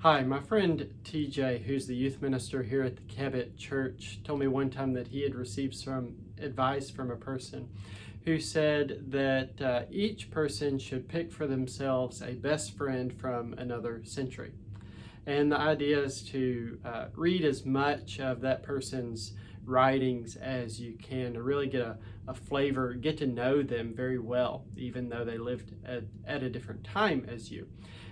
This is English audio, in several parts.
Hi, my friend TJ, who's the youth minister here at the Cabot Church, told me one time that he had received some advice from a person who said that each person should pick for themselves a best friend from another century. And the idea is to read as much of that person's writings as you can to really get a flavor, get to know them very well, even though they lived at a different time as you.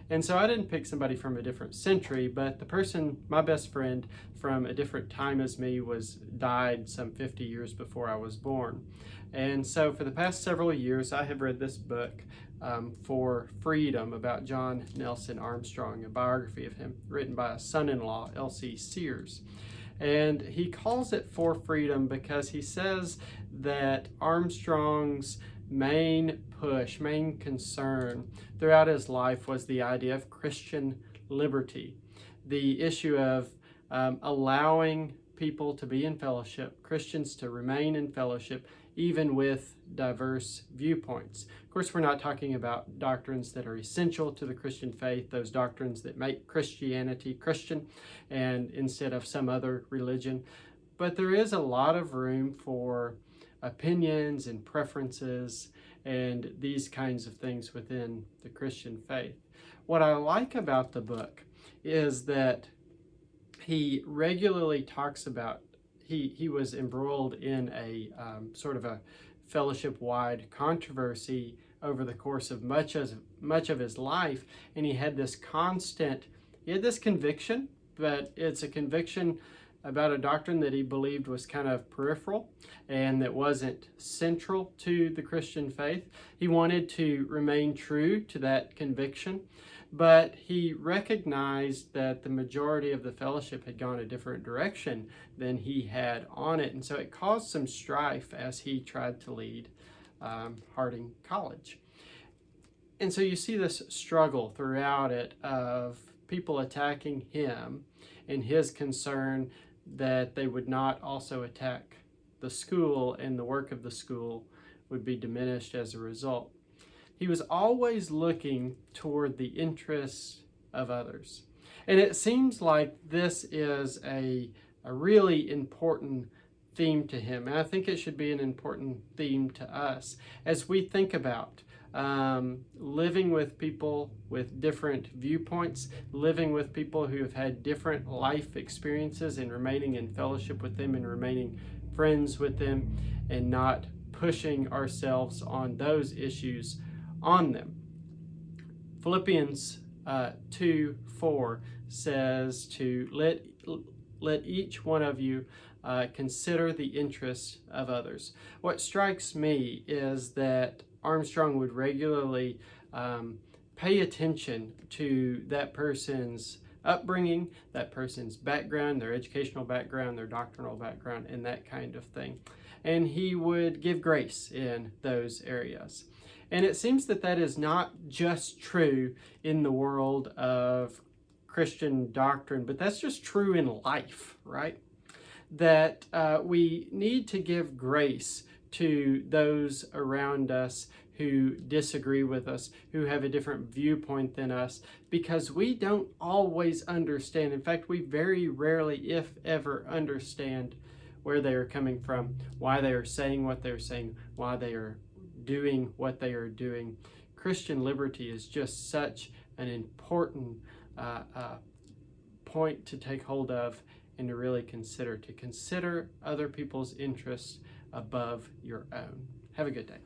And so I didn't pick somebody from a different century, but the person, my best friend from a different time as me, died some 50 years before I was born. And so for the past several years, I have read this book, For Freedom, about John Nelson Armstrong, a biography of him written by a son-in-law, L.C. Sears. And he calls it For Freedom because he says that Armstrong's main concern throughout his life was the idea of Christian liberty, the issue of allowing people to be in fellowship, Christians to remain in fellowship, even with diverse viewpoints. Of course, we're not talking about doctrines that are essential to the Christian faith, those doctrines that make Christianity Christian and instead of some other religion. But there is a lot of room for opinions and preferences and these kinds of things within the Christian faith. What I like about the book is that he regularly talks about, he was embroiled in a sort of a fellowship-wide controversy over the course of much of his life, and he had this conviction, but it's a conviction about a doctrine that he believed was kind of peripheral and that wasn't central to the Christian faith. He wanted to remain true to that conviction, but he recognized that the majority of the fellowship had gone a different direction than he had on it, and so it caused some strife as he tried to lead Harding College. And so you see this struggle throughout it of people attacking him and his concern that they would not also attack the school and the work of the school would be diminished as a result. He was always looking toward the interests of others. And it seems like this is a really important theme to him. And I think it should be an important theme to us as we think about living with people with different viewpoints, living with people who have had different life experiences and remaining in fellowship with them and remaining friends with them and not pushing ourselves on those issues on them. Philippians 2:4 says to let each one of you consider the interests of others. What strikes me is that Armstrong would regularly pay attention to that person's upbringing, that person's background, their educational background, their doctrinal background, and that kind of thing. And he would give grace in those areas. And it seems that that is not just true in the world of Christian doctrine, but that's just true in life, right? That we need to give grace to those around us who disagree with us, who have a different viewpoint than us, because we don't always understand. In fact, we very rarely, if ever, understand where they are coming from, why they are saying what they're saying, why they are doing what they are doing. Christian liberty is just such an important point to take hold of and to really consider other people's interests above your own. Have a good day.